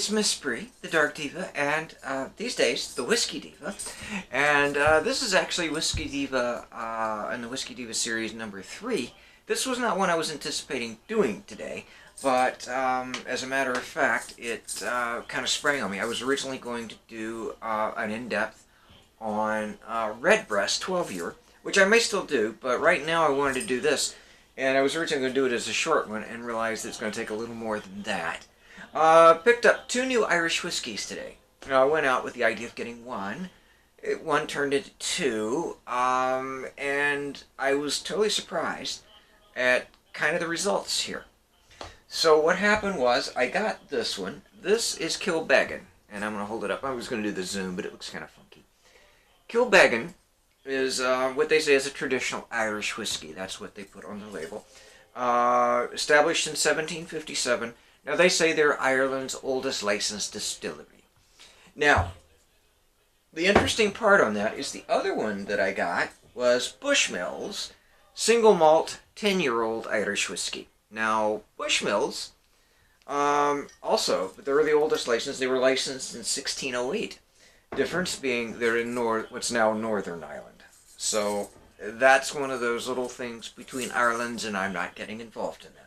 it's Miss Bree, the Dark Diva, and these days, the Whiskey Diva. And this is actually Whiskey Diva in the Whiskey Diva series number 3. This was not one I was anticipating doing today, but as a matter of fact, it kind of sprang on me. I was originally going to do an in-depth on Redbreast 12-year, which I may still do, but right now I wanted to do this. And I was originally going to do it as a short one and realized it's going to take a little more than that. Picked up 2 new Irish whiskies today. I went out with the idea of getting one. One turned into 2, and I was totally surprised at kind of the results here. So what happened was I got this one. This is Kilbeggan, and I'm going to hold it up. I was going to do the zoom, but it looks kind of funky. Kilbeggan is what they say is a traditional Irish whiskey. That's what they put on the label. Established in 1757. Now, they say they're Ireland's oldest licensed distillery. Now, the interesting part on that is the other one that I got was Bushmills Single Malt 10-year-old Irish whiskey. Now, Bushmills, also, they're the oldest license. They were licensed in 1608. Difference being they're in what's now Northern Ireland. So that's one of those little things between Irelands, and I'm not getting involved in that.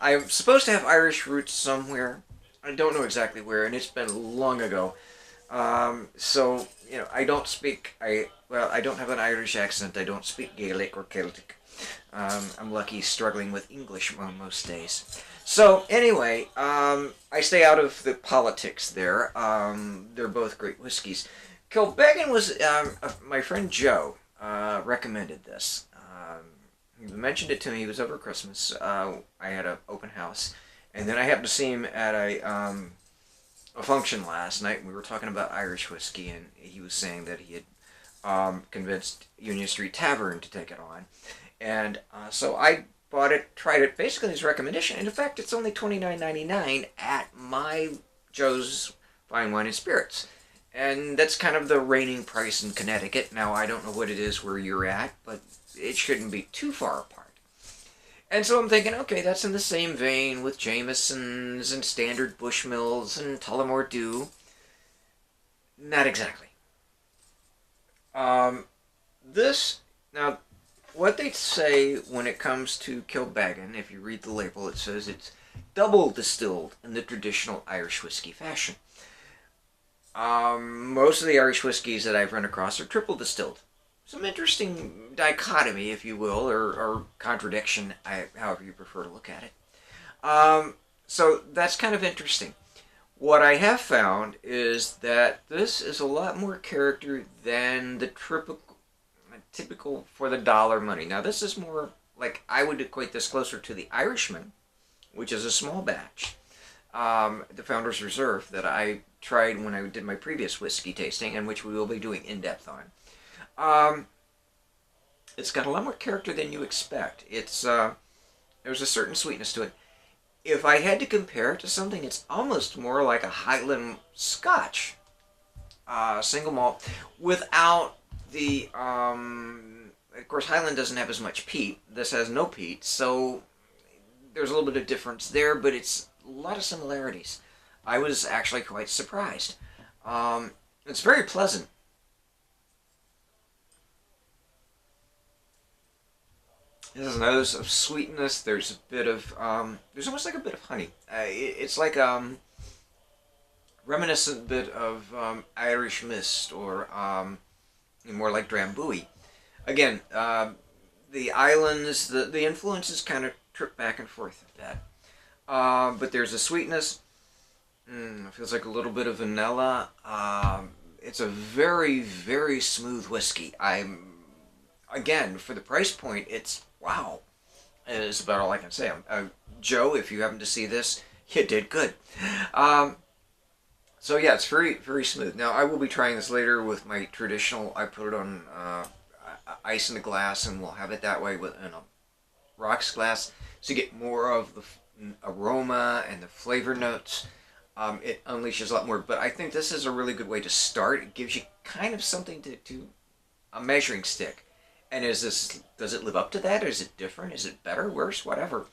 I'm supposed to have Irish roots somewhere. I don't know exactly where, and it's been long ago. So, you know, I don't have an Irish accent. I don't speak Gaelic or Celtic. I'm lucky struggling with English on most days. So, anyway, I stay out of the politics there. They're both great whiskeys. Kilbeggan was, my friend Joe recommended this. He mentioned it to me. He was over Christmas. I had an open house. And then I happened to see him at a function last night. We were talking about Irish whiskey, and he was saying that he had convinced Union Street Tavern to take it on. And so I bought it, tried it, basically his recommendation. And in fact, it's only $29.99 at my Joe's Fine Wine and Spirits. And that's kind of the reigning price in Connecticut. Now, I don't know what it is where you're at, but it shouldn't be too far apart. And so I'm thinking, okay, that's in the same vein with Jameson's and Standard Bushmills and Tullamore Dew. Not exactly. Now, what they say when it comes to Kilbeggan, if you read the label, it says it's double distilled in the traditional Irish whiskey fashion. Most of the Irish whiskeys that I've run across are triple distilled. Some interesting dichotomy, if you will, or contradiction, however you prefer to look at it. So that's kind of interesting. What I have found is that this is a lot more character than the typical for the dollar money. Now, this is more like, I would equate this closer to the Irishman, which is a small batch. The Founder's Reserve that I tried when I did my previous whiskey tasting, and which we will be doing in-depth on. It's got a lot more character than you expect. There's a certain sweetness to it. If I had to compare it to something, it's almost more like a Highland Scotch single malt without the, of course, Highland doesn't have as much peat. This has no peat, so there's a little bit of difference there, but it's a lot of similarities. I was actually quite surprised. It's very pleasant. There's a nose of sweetness. There's a bit of, there's almost like a bit of honey. It's like reminiscent bit of Irish mist, or more like Drambuie. Again, the islands, the influences kind of trip back and forth with that. But there's a sweetness. It feels like a little bit of vanilla. It's a very, very smooth whiskey. Again, for the price point, it's wow. Is about all I can say. Joe, if you happen to see this, you did good. So yeah, it's very, very smooth. Now, I will be trying this later with my traditional. I put it on ice in a glass, and we'll have it that way in a rocks glass, so you get more of the aroma and the flavor notes. It unleashes a lot more, but I think this is a really good way to start. It gives you kind of something to a measuring stick. And does it live up to that? Or is it different? Is it better, worse, whatever?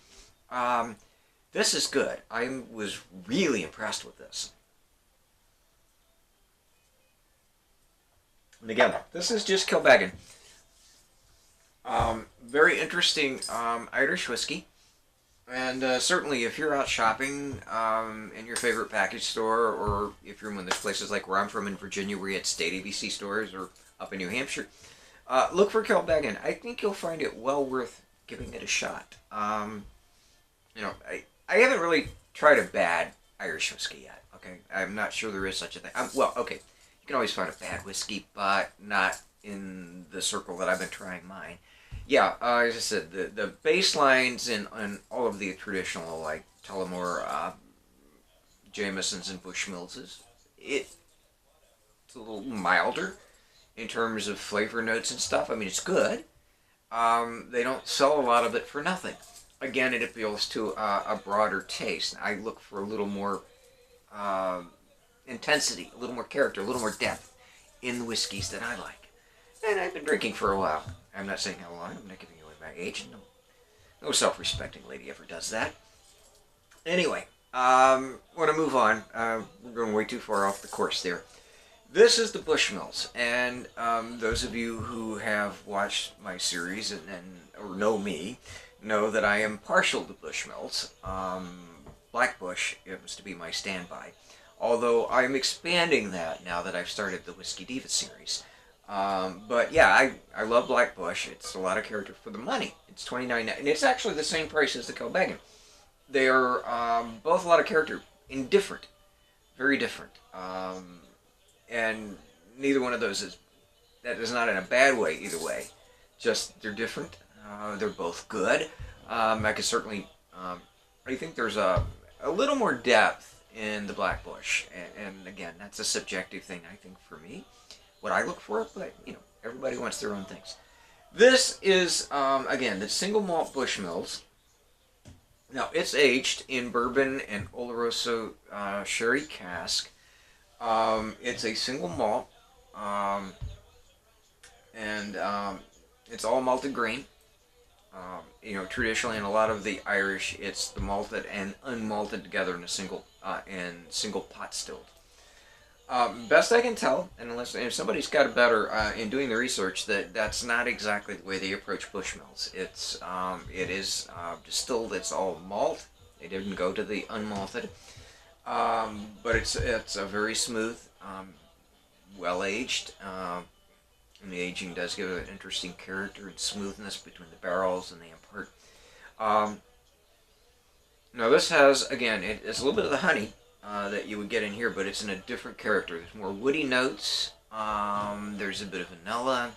This is good. I was really impressed with this. And again, this is just Kilbeggan. Very interesting Irish whiskey. And certainly, if you're out shopping in your favorite package store, or if you're in one of those places like where I'm from in Virginia, where you had state ABC stores, or up in New Hampshire, look for Kilbeggan. I think you'll find it well worth giving it a shot. I haven't really tried a bad Irish whiskey yet. Okay, I'm not sure there is such a thing. Well, okay, you can always find a bad whiskey, but not in the circle that I've been trying mine. Yeah, as I said, the baselines in all of the traditional, like Tullamore, Jameson's, and Bushmills, it's a little milder in terms of flavor notes and stuff. I mean, it's good. They don't sell a lot of it for nothing. Again, it appeals to a broader taste. I look for a little more intensity, a little more character, a little more depth in the whiskeys that I like. And I've been drinking for a while. I'm not saying how long. I'm not giving away my age. No self-respecting lady ever does that. Anyway, want to move on. We're going way too far off the course there. This is the Bushmills, and those of you who have watched my series or know me know that I am partial to Bushmills. Black Bush happens to be my standby, although I'm expanding that now that I've started the Whiskey Diva series. But yeah, I love Black Bush. It's a lot of character for the money. It's $29, and it's actually the same price as the Kilbeggan. They are both a lot of character, indifferent, very different, and neither one of those that is not in a bad way either way. Just they're different. They're both good. I could certainly. I think there's a little more depth in the Black Bush, and again, that's a subjective thing. I think for me. What I look for, but everybody wants their own things. This is again the single malt Bushmills. Now it's aged in bourbon and Oloroso sherry cask. It's a single malt, and it's all malted grain. Traditionally in a lot of the Irish, it's the malted and unmalted together in a single pot stilled. Best I can tell, and if somebody's got a better in doing the research, that's not exactly the way they approach Bushmills. It is distilled. It's all malt. They didn't go to the unmalted, but it's a very smooth, well aged. And the aging does give it an interesting character and smoothness between the barrels and the import. Now this has it's a little bit of the honey. That you would get in here, but it's in a different character. There's more woody notes. There's a bit of vanilla.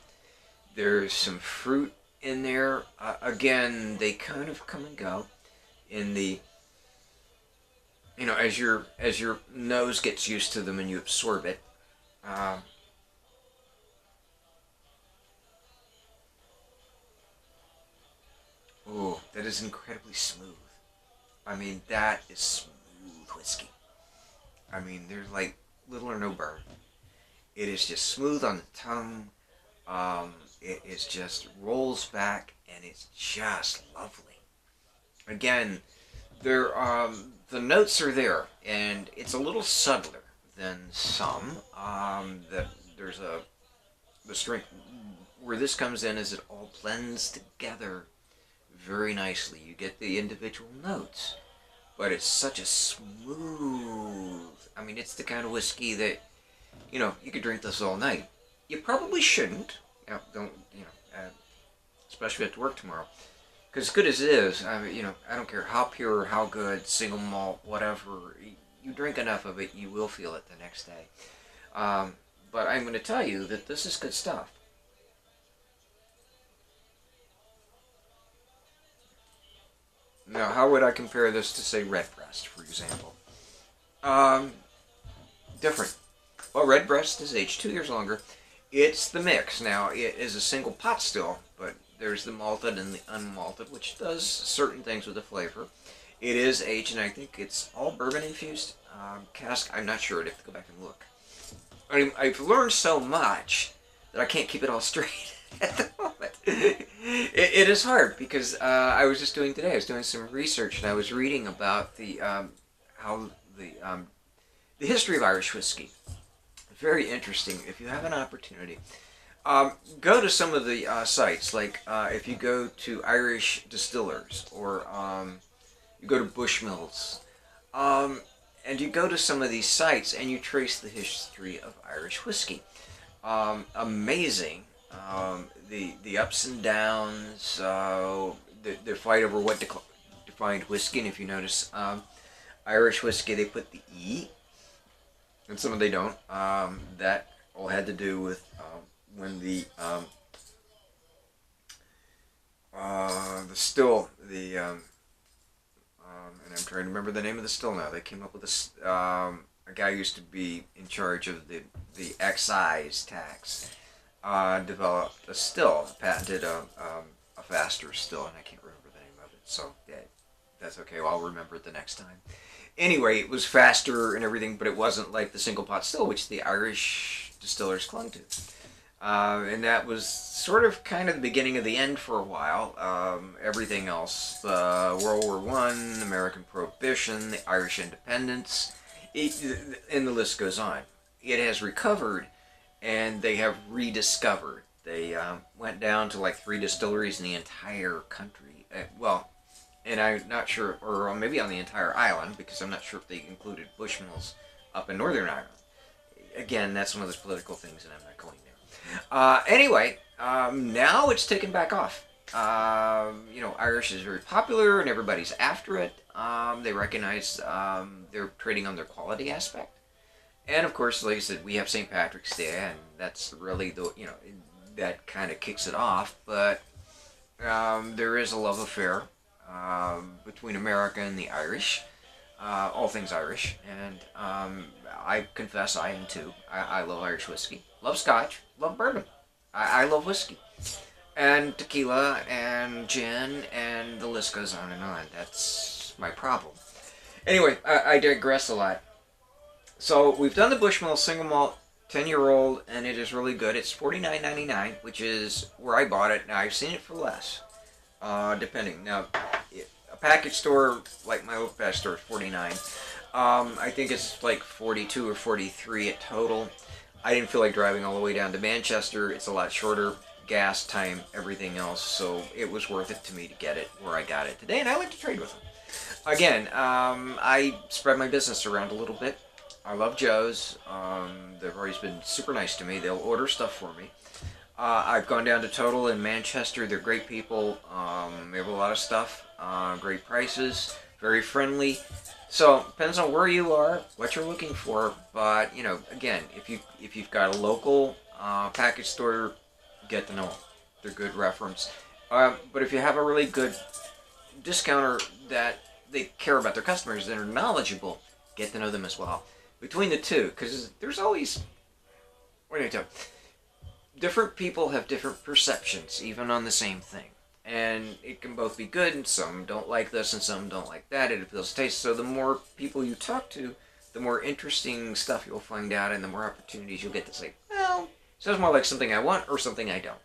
There's some fruit in there. Again, they kind of come and go in the as your nose gets used to them and you absorb it. Oh, that is incredibly smooth. I mean, that is smooth whiskey. I mean, there's like little or no burn. It is just smooth on the tongue. It is just rolls back, and it's just lovely. Again, the notes are there, and it's a little subtler than some. The strength where this comes in is it all blends together very nicely. You get the individual notes. But it's such a smooth. I mean, it's the kind of whiskey that, you could drink this all night. You probably shouldn't. Especially at work tomorrow. Because as good as it is, I don't care how pure or how good, single malt, whatever. You drink enough of it, you will feel it the next day. But I'm going to tell you that this is good stuff. Now, how would I compare this to, say, Redbreast, for example? Different. Well, Redbreast is aged 2 years longer. It's the mix. Now, it is a single pot still, but there's the malted and the unmalted, which does certain things with the flavor. It is aged, and I think it's all bourbon-infused. Cask, I'm not sure. I'd have to go back and look. I've learned so much that I can't keep it all straight at the moment. It is hard because I was just doing today. I was doing some research and I was reading about the how the history of Irish whiskey. Very interesting. If you have an opportunity, go to some of the sites. Like if you go to Irish distillers or you go to Bushmills, and you go to some of these sites and you trace the history of Irish whiskey. Amazing. The ups and downs, the fight over what defined whiskey, and if you notice, Irish whiskey, they put the E, and some of they don't. That all had to do with when the still, and I'm trying to remember the name of the still now. They came up with this, a guy used to be in charge of the excise tax. Developed a still, patented a faster still, and I can't remember the name of it, so yeah, that's okay, well, I'll remember it the next time. Anyway, it was faster and everything, but it wasn't like the single pot still, which the Irish distillers clung to. And that was sort of kind of the beginning of the end for a while. Everything else, World War I, American Prohibition, the Irish independence, and the list goes on. It has recovered, and they have rediscovered. They went down to like 3 distilleries in the entire country. Well, and I'm not sure, or maybe on the entire island, because I'm not sure if they included Bushmills up in Northern Ireland. Again, that's one of those political things, and I'm not going there. Anyway, now it's taken back off. You know, Irish is very popular, and everybody's after it. They recognize they're trading on their quality aspect. And of course, like I said, we have St. Patrick's Day, and that's really the, you know, that kind of kicks it off. But there is a love affair between America and the Irish, all things Irish. And I confess I am too. I love Irish whiskey, love Scotch, love bourbon. I love whiskey, and tequila, and gin, and the list goes on and on. That's my problem. Anyway, I digress a lot. So we've done the Bushmill single malt 10-year-old, and it is really good. It's $49.99, which is where I bought it. Now I've seen it for less, depending. Now a package store like my local package store is $49. I think it's like $42 or $43 at total. I didn't feel like driving all the way down to Manchester. It's a lot shorter, gas, time, everything else. So it was worth it to me to get it where I got it today, and I like to trade with them. Again, I spread my business around a little bit. I love Joe's. They've always been super nice to me. They'll order stuff for me. I've gone down to Total in Manchester. They're great people. They have a lot of stuff. Great prices. Very friendly. So depends on where you are, what you're looking for. But you know, again, if you've got a local package store, get to know them. They're good reference. But if you have a really good discounter that they care about their customers and are knowledgeable, get to know them as well. Between the two, because there's always, what do I tell you? Different people have different perceptions, even on the same thing. And it can both be good, and some don't like this, and some don't like that. It appeals to taste. So the more people you talk to, the more interesting stuff you'll find out, and the more opportunities you'll get to say, well, sounds more like something I want, or something I don't.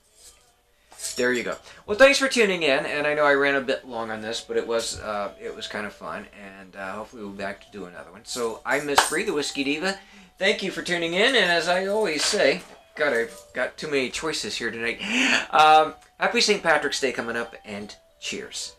There you go. Well, thanks for tuning in, and I know I ran a bit long on this, but it was kind of fun, and hopefully we'll be back to do another one. So I'm Miss Bree, the Whiskey Diva. Thank you for tuning in, and as I always say, God, I've got too many choices here tonight. Happy St. Patrick's Day coming up, and cheers.